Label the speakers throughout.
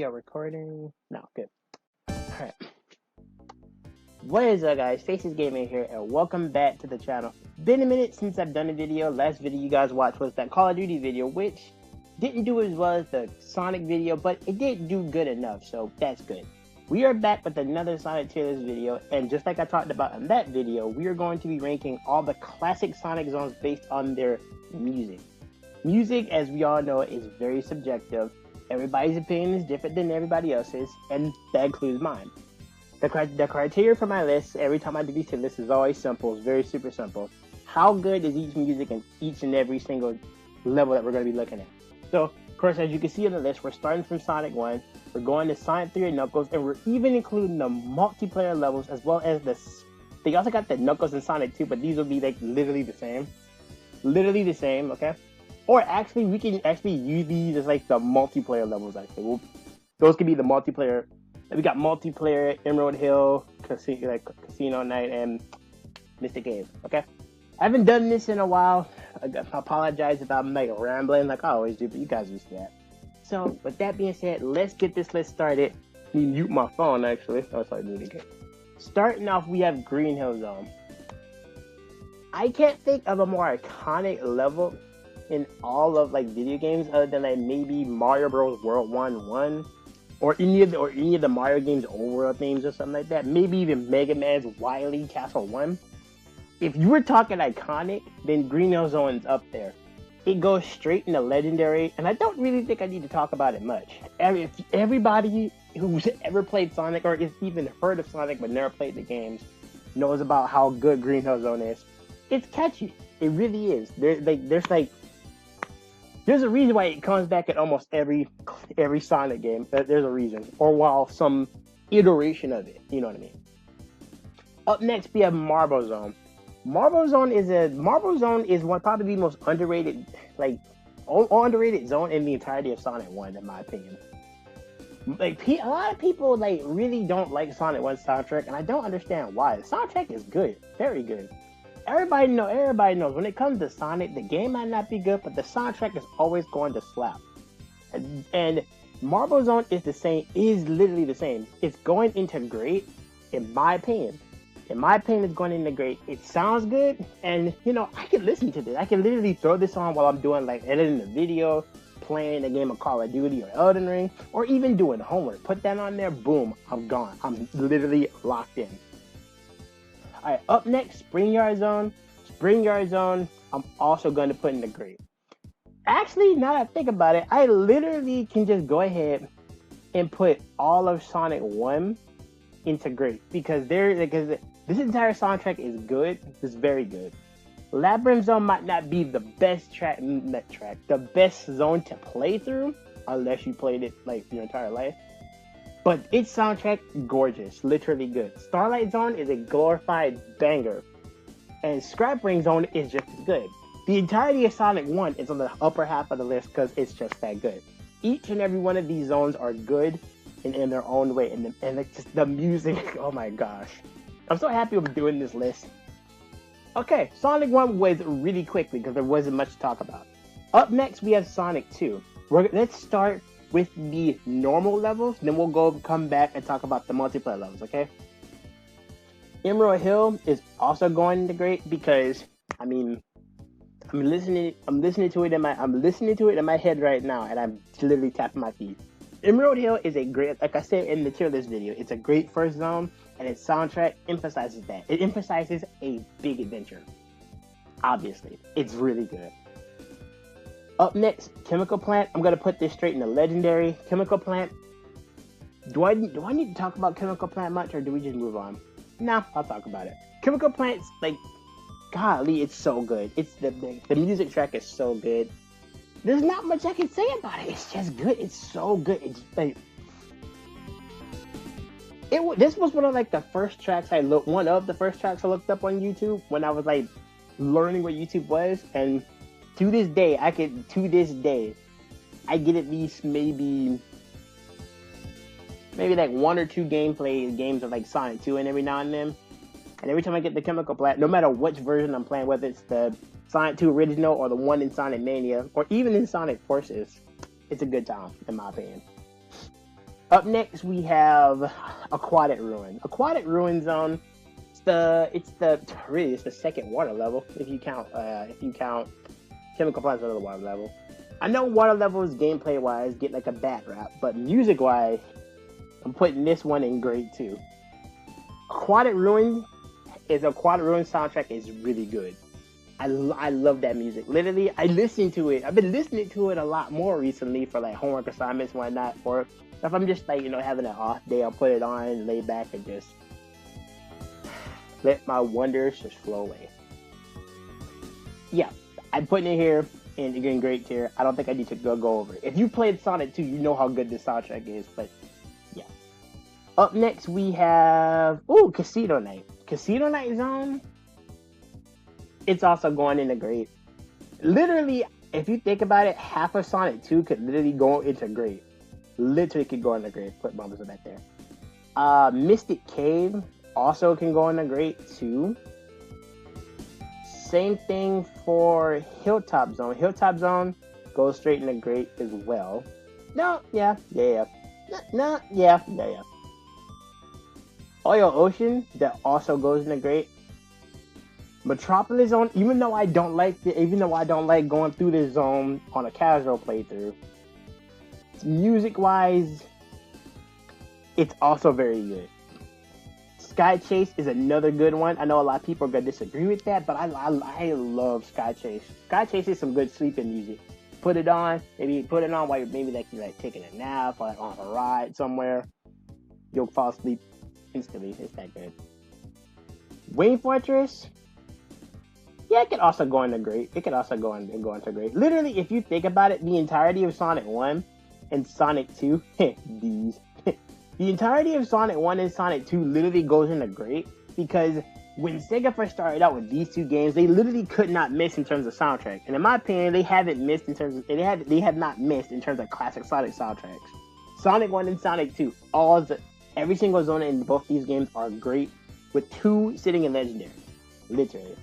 Speaker 1: are recording. No, good. Alright. What is up, guys? Faces Gaming here, and welcome back to the channel. Been a minute since I've done a video. Last video you guys watched was that Call of Duty video, which didn't do as well as the Sonic video, but it did do good enough, so that's good. We are back with another Sonic tier list video, and just like I talked about in that video, we are going to be ranking all the classic Sonic zones based on their music. Music, as we all know, is very subjective. Everybody's opinion is different than everybody else's, and that includes mine. The criteria for my list, every time I do these tier lists, is always simple. It's very super simple. How good is each music in each and every single level that we're going to be looking at? So, of course, as you can see on the list, we're starting from Sonic 1, we're going to Sonic 3 and Knuckles, and we're even including the multiplayer levels as well as they also got the Knuckles and Sonic 2, but these will be like literally the same. Literally the same, okay? Or actually, we can actually use these as like the multiplayer levels, actually. Those could be the multiplayer. We got multiplayer, Emerald Hill, Casino Night, and Mystic Cave, okay? I haven't done this in a while. I apologize if I'm like rambling like I always do, but you guys used to that. So, with that being said, let's get this list started. Let me mute my phone, actually. Oh, sorry, mute again. Starting off, we have Green Hill Zone. I can't think of a more iconic level in all of like video games other than like maybe Mario Bros. World 1, or any of the Mario games overworld themes or something like that. Maybe even Mega Man's Wily Castle 1. If you were talking iconic, then Green Hill Zone's up there. It goes straight into legendary, and I don't really think I need to talk about it much. Everybody who's ever played Sonic or has even heard of Sonic but never played the games knows about how good Green Hill Zone is. It's catchy. It really is. There's a reason why it comes back at almost every Sonic game. There's a reason. Or while some iteration of it. You know what I mean? Up next, we have Marble Zone. Marble Zone is one probably the most underrated, underrated zone in the entirety of Sonic 1, in my opinion. Like, a lot of people like really don't like Sonic 1's soundtrack, and I don't understand why. The soundtrack is good, very good. Everybody knows when it comes to Sonic, the game might not be good, but the soundtrack is always going to slap. And Marble Zone is literally the same. It's going into great, in my opinion. In my opinion, it's going into great. It sounds good, and I can listen to this. I can literally throw this on while I'm doing like editing a video, playing a game of Call of Duty or Elden Ring, or even doing homework. Put that on there, boom, I'm gone. I'm literally locked in. Alright, up next, Spring Yard Zone. Spring Yard Zone, I'm also going to put in the great. Actually, now that I think about it, I literally can just go ahead and put all of Sonic 1 into great. Because this entire soundtrack is good. It's very good. Labyrinth Zone might not be the best the best zone to play through, unless you played it like your entire life. But its soundtrack, gorgeous, literally good. Starlight Zone is a glorified banger, and Scrap Ring Zone is just as good. The entirety of Sonic 1 is on the upper half of the list because it's just that good. Each and every one of these zones are good in their own way, and just the music, oh my gosh. I'm so happy with doing this list. Okay, Sonic 1 was really quickly because there wasn't much to talk about. Up next, we have Sonic 2. Let's start with the normal levels, then we'll come back and talk about the multiplayer levels, okay? Emerald Hill is also going into great because I'm listening to it in my head right now, and I'm literally tapping my feet. Emerald Hill is a great, like I said in the tier list video, it's a great first zone, and its soundtrack emphasizes that. It emphasizes a big adventure. Obviously, it's really good. Up next, Chemical Plant. I'm gonna put this straight in the legendary. Chemical Plant. Do I need to talk about Chemical Plant much, or do we just move on? Nah, I'll talk about it. Chemical Plant's like, golly, it's so good. It's the music track is so good. There's not much I can say about it. It's just good. It's so good. It's like this was one of the first tracks I looked up on YouTube when I was like learning what YouTube was, and to this day, I get at least maybe like 1 or 2 games of like Sonic 2 and every now and then. And every time I get the Chemical Plant, no matter which version I'm playing, whether it's the Sonic 2 original or the one in Sonic Mania, or even in Sonic Forces, it's a good time, in my opinion. Up next we have Aquatic Ruin. Aquatic Ruin Zone. It's the second water level if you count Chemical Plants under the water level. I know water levels gameplay wise get like a bad rap, but music wise, I'm putting this one in grade 2. Aquatic Ruin soundtrack is really good. I love that music. Literally, I listen to it. I've been listening to it a lot more recently for like homework assignments and whatnot. Or if I'm just like, having an off day, I'll put it on, lay back, and just let my wonders just flow away. Yeah, I'm putting it here in great tier. I don't think I need to go over it. If you played Sonic 2, you know how good this soundtrack is. But yeah. Up next, we have Casino Night. Casino Night Zone. It's also going into great. Literally, if you think about it, half of Sonic 2 could literally go into great. Literally could go into great. Put bubbles of that there. Mystic Cave also can go into great too. Same thing for Hilltop Zone. Hilltop Zone goes straight into great as well. Yeah. Oil Ocean, that also goes into great. Metropolis Zone, even though I don't like going through this zone on a casual playthrough, music wise, it's also very good. Sky Chase is another good one. I know a lot of people are gonna disagree with that, but I love Sky Chase. Sky Chase is some good sleeping music. Put it on while you're you're taking a nap or on a ride somewhere. You'll fall asleep instantly. It's that good. Wayne Fortress. Yeah, it could also go into great. It could also go into great. Literally, if you think about it, the entirety of Sonic 1 and Sonic 2, these. The entirety of Sonic 1 and Sonic 2 literally goes into great because when Sega first started out with these two games, they literally could not miss in terms of soundtrack. And in my opinion, they have not missed in terms of classic Sonic soundtracks. Sonic 1 and Sonic 2, every single zone in both these games are great, with 2 sitting in Legendary. Literally.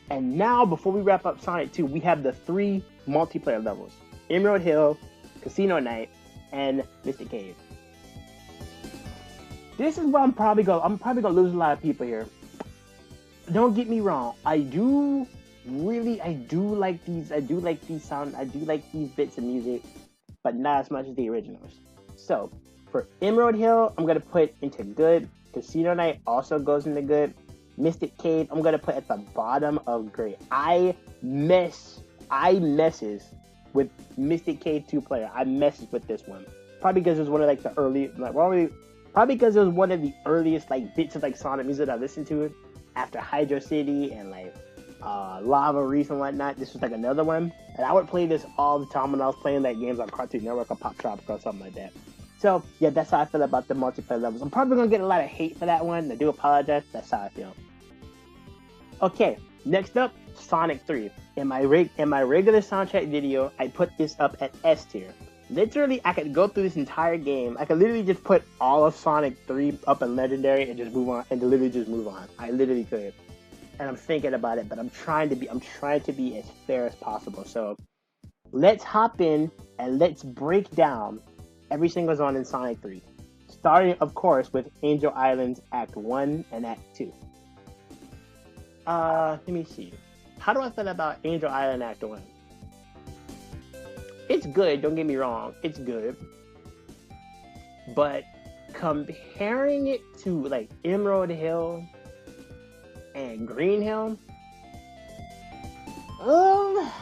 Speaker 1: And now, before we wrap up Sonic 2, we have the 3 multiplayer levels. Emerald Hill, Casino Night, and Mystic Cave. This is where I'm probably gonna lose a lot of people here. Don't get me wrong. I do like these bits of music, but not as much as the originals. So, for Emerald Hill, I'm gonna put into good. Casino Night also goes into good. Mystic Cave, I'm gonna put at the bottom of great. I messes with Mystic Cave 2-player. I messes with this one. Probably because it was one of the earliest bits of Sonic music I listened to after Hydro City and Lava Reef and whatnot. This was another one, and I would play this all the time when I was playing games on Cartoon Network or Pop Tropical or something like that. So yeah, that's how I feel about the multiplayer levels. I'm probably gonna get a lot of hate for that one. I do apologize. That's how I feel. Okay, next up, Sonic 3. In my regular soundtrack video, I put this up at S tier. Literally, I could go through this entire game. I could literally just put all of Sonic 3 up in Legendary and just move on, and literally just move on. I literally could. And I'm thinking about it, but I'm trying to be as fair as possible. So let's hop in and let's break down every single zone in Sonic 3. Starting, of course, with Angel Island's Act 1 and Act 2. Let me see. How do I feel about Angel Island Act 1? It's good, don't get me wrong. It's good. But comparing it to Emerald Hill and Green Hill, I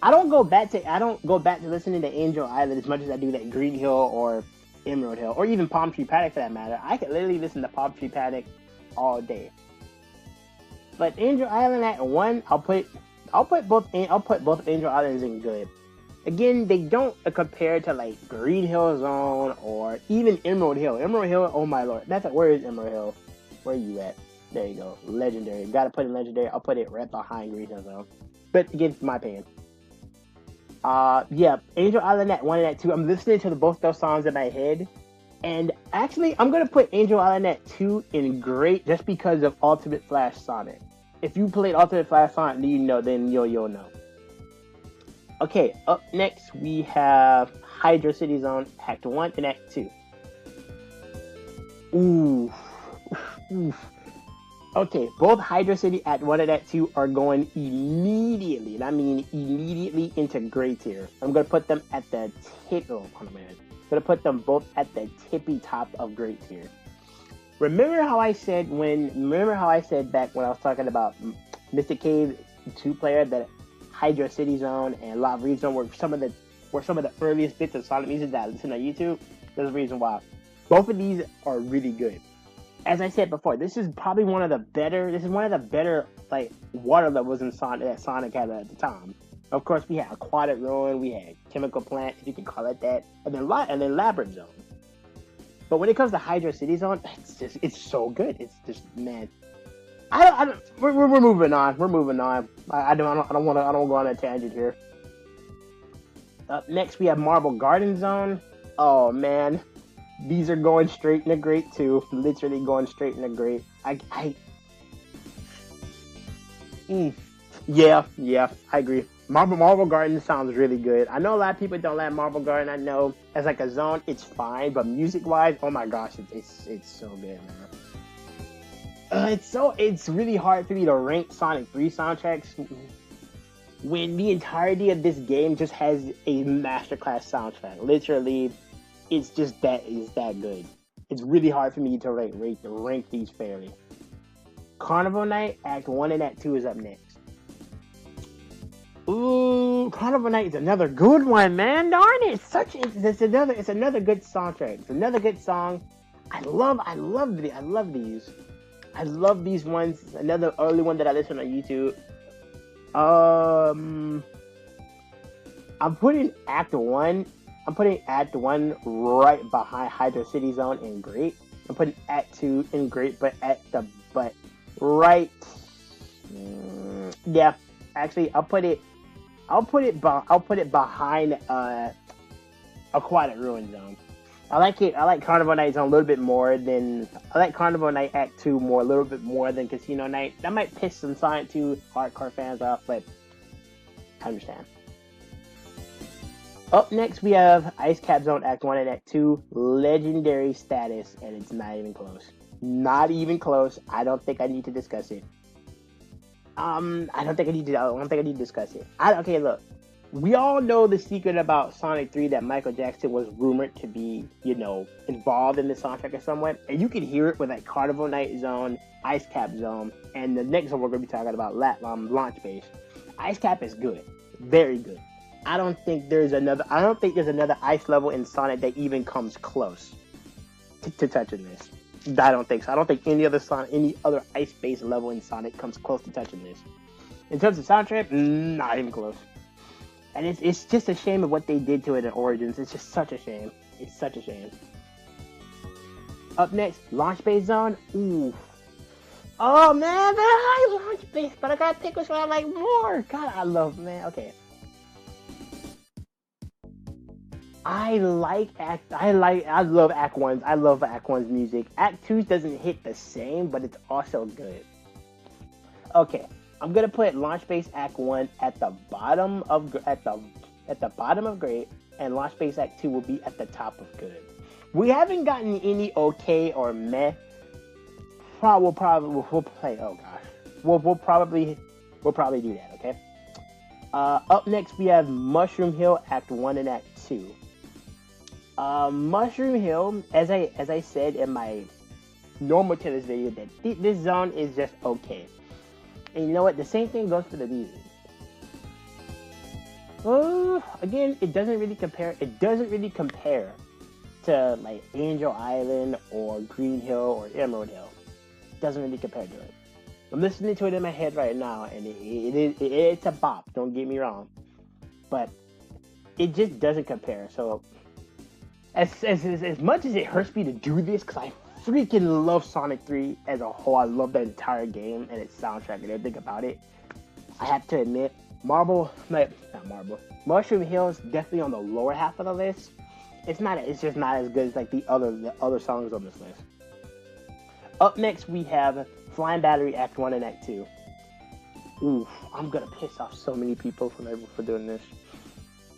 Speaker 1: don't go back to listening to Angel Island as much as I do Green Hill or Emerald Hill or even Palm Tree Paddock for that matter. I could literally listen to Palm Tree Paddock all day. But Angel Island Act 1, I'll put both Angel Islands in good. Again, they don't compare to Green Hill Zone or even Emerald Hill. Emerald Hill, oh my lord. Where is Emerald Hill? Where are you at? There you go. Legendary. Gotta put it in Legendary. I'll put it right behind Green Hill Zone. But again, it's my opinion. Yeah, Angel Island Act 1 and Act 2. I'm listening to both those songs in my head. And actually, I'm gonna put Angel Island Act 2 in great just because of Ultimate Flash Sonic. If you played Ultimate Flash Sonic, then you'll know. Okay, up next we have Hydro City Zone Act 1 and Act 2. Ooh. Oof. Okay, both Hydro City Act 1 and Act 2 are going immediately, and I mean immediately, into gray tier. I'm going to put them at the tip. Oh, hold on a minute. I'm going to put them both at the tippy top of gray tier. Remember how I said back when I was talking about Mystic Cave 2-player that Hydro City Zone and Lava Zone were some of the earliest bits of Sonic music that I listened on YouTube? There's a reason why. Both of these are really good. As I said before, this is probably one of the better like water levels in Sonic that Sonic had at the time. Of course, we had Aquatic Ruin, we had Chemical Plant, if you can call it that, and then Labyrinth Zone. But when it comes to Hydro City Zone, it's so good. It's just, man. We're moving on. We're moving on. I don't want to go on a tangent here. Up next, we have Marble Garden Zone. Oh man, these are going straight into great too. Literally going straight into great. Yeah, I agree. Marble Garden sounds really good. I know a lot of people don't like Marble Garden. I know as like a zone, it's fine, but music wise, oh my gosh, it's so good, man. It's really hard for me to rank Sonic 3 soundtracks when the entirety of this game just has a masterclass soundtrack. Literally, it's just that good. It's really hard for me to rank these fairly. Carnival Night Act 1 and Act 2 is up next. Ooh, Carnival Night is another good one, man. Darn it! It's another good soundtrack. It's another good song. I love these. I love these ones. Another early one that I listened on YouTube. I'm putting Act 1 right behind Hydro City Zone in Great. I'm putting Act 2 in Great, yeah. Actually, I'll put it behind Aquatic Ruin Zone. I like Carnival Night Zone a little bit more than I like Carnival Night Act 2 a little bit more than Casino Night. That might piss some Sonic 2 hardcore fans off, but I understand. Up next, we have Ice Cap Zone Act 1 and Act 2, legendary status, and it's not even close. Not even close. I don't think I need to discuss it. I don't think I need to discuss it. Okay, look. We all know the secret about Sonic 3 that Michael Jackson was rumored to be, involved in the soundtrack in some way. And you can hear it with like Carnival Night Zone, Ice Cap Zone, and the next one we're going to be talking about, Launch Base. Ice Cap is good. Very good. I don't think there's another ice level in Sonic that even comes close to touching this. I don't think so. I don't think any other ice-based level in Sonic comes close to touching this. In terms of soundtrack, not even close. And it's just a shame of what they did to it in Origins. It's just such a shame. It's such a shame. Up next, Launch Base Zone. Ooh. Oh man, I like Launch Base, but I gotta pick which one I like more. God, I love okay. I love Act 1's. I love Act 1's music. Act 2's doesn't hit the same, but it's also good. Okay, I'm gonna put Launch Base Act 1 at the bottom of great, and Launch Base Act 2 will be at the top of good. We haven't gotten any okay or meh. We'll play. Oh gosh, we'll probably do that. Okay. Up next we have Mushroom Hill Act 1 and Act 2. Mushroom Hill, as I said in my normal Tierlist video, that this zone is just okay. And you know what? The same thing goes for the music. Again, it doesn't really compare. It doesn't really compare to like Angel Island or Green Hill or Emerald Hill. It doesn't really compare to it. I'm listening to it in my head right now, and it's a bop. Don't get me wrong, but it just doesn't compare. So, as much as it hurts me to do this, because I freaking love Sonic 3 as a whole. I love the entire game and its soundtrack and everything about it. I have to admit, Mushroom Hill is definitely on the lower half of the list. It's just not as good as like the other songs on this list. Up next, we have Flying Battery Act 1 and Act 2. Oof, I'm gonna piss off so many people for doing this.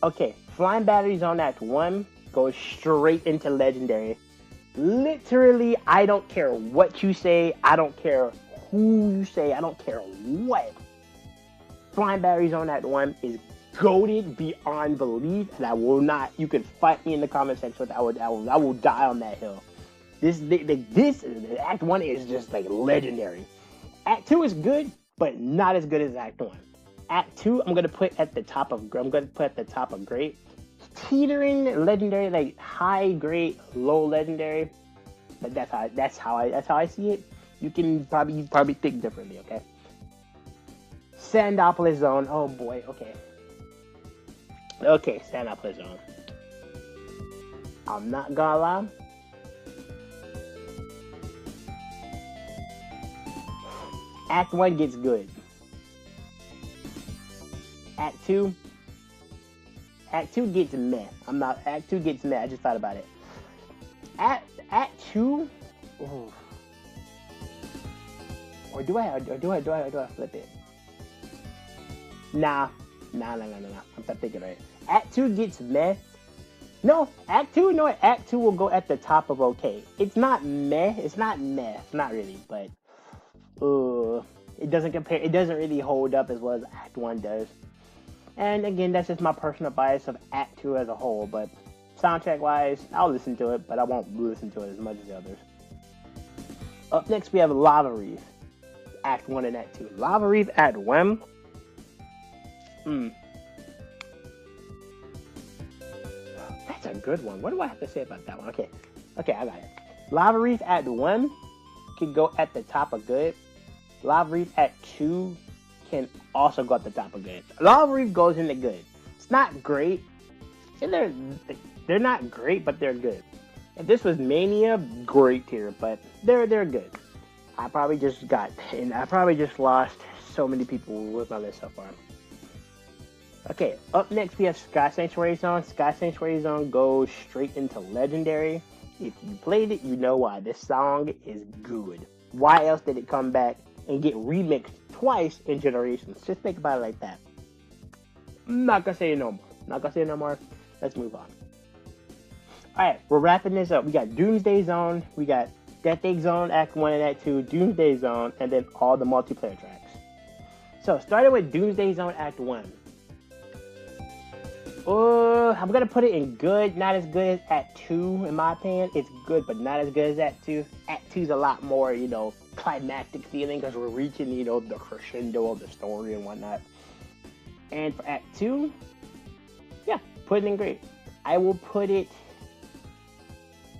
Speaker 1: Okay, Flying Battery Zone Act 1 goes straight into Legendary. Literally, I don't care what you say, I don't care who you say, I don't care what. Flying Battery Zone Act 1 is goated beyond belief, and I will not, you can fight me in the comment section, I will die on that hill. This Act 1 is just like legendary. Act 2 is good, but not as good as Act 1. Act 2, I'm gonna put at the top of great. Teetering legendary, like high great, low legendary. But that's how I see it. You can probably think differently, okay? Sandopolis Zone. Oh boy, okay. Okay, Sandopolis Zone. I'm not gonna lie. Act 1 gets good. Act 2 gets meh. Act 2 gets meh. I just thought about it. Act 2. Ooh. Or do I flip it? Nah. I'm thinking right. Act 2 gets meh. No, Act 2. No, Act 2 will go at the top of okay. It's not meh. It's not really, but it doesn't compare. It doesn't really hold up as well as Act 1 does. And again, that's just my personal bias of Act 2 as a whole. But soundtrack wise, I'll listen to it, but I won't listen to it as much as the others. Up next, we have Lava Reef, Act 1 and Act 2. Lava Reef Act 1. That's a good one. What do I have to say about that one? Okay, I got it. Lava Reef Act 1 can go at the top of good. Lava Reef Act 2 can also go at the top of good. Lava Reef goes into good. It's not great. And they're not great, but they're good. If this was Mania, great tier, but they're good. I probably just lost so many people with my list so far. Okay, up next we have Sky Sanctuary Zone. Sky Sanctuary Zone goes straight into Legendary. If you played it, you know why. This song is good. Why else did it come back and get remixed twice in Generations? Just think about it like that. I'm not gonna say it no more. Let's move on. Alright, we're wrapping this up. We got Doomsday Zone, we got Death Egg Zone, Act 1 and Act 2, Doomsday Zone, and then all the multiplayer tracks. So, starting with Doomsday Zone Act 1. I'm gonna put it in good, not as good as Act 2, in my opinion. It's good, but not as good as Act 2. Act 2 is a lot more, climactic feeling, because we're reaching, the crescendo of the story and whatnot. And for Act 2, yeah, put it in great. I will put it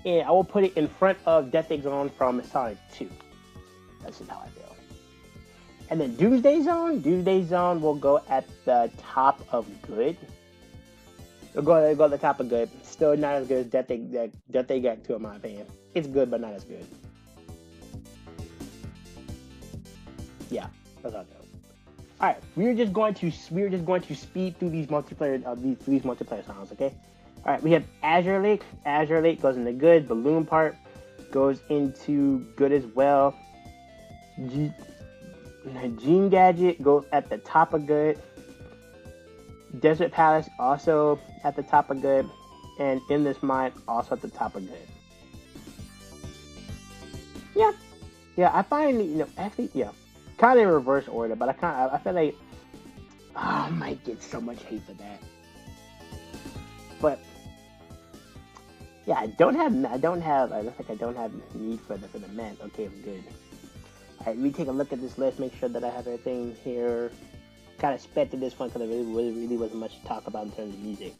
Speaker 1: in front of Death Egg Zone from Sonic 2. That's just how I feel. And then Doomsday Zone will go at the top of good. It'll go at the top of good. Still not as good as Death Egg Act 2 in my opinion. It's good, but not as good. Yeah, that's how I feel. All right, we are just going to speed through these multiplayer songs, okay? All right, we have Azure Lake. Azure Lake goes into good. Balloon Park goes into good as well. Gene Gadget goes at the top of good. Desert Palace also at the top of good. And In This Mind also at the top of good. Yeah, I find, kind of in reverse order, but I feel like I might get so much hate for that. But yeah, I don't have need for the men. Okay, good. Alright, let me take a look at this list, make sure that I have everything here. Kind of sped through this one because there really wasn't much to talk about in terms of music.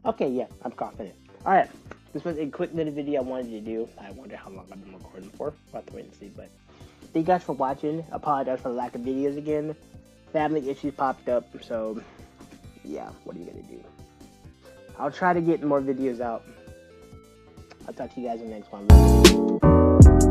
Speaker 1: Okay, yeah, I'm confident. Alright, this was a quick little video I wanted to do. I wonder how long I've been recording for. We'll have to wait and see, but thank you guys for watching. Apologize for the lack of videos again. Family issues popped up, so yeah, what are you gonna do? I'll try to get more videos out. I'll talk to you guys in the next one.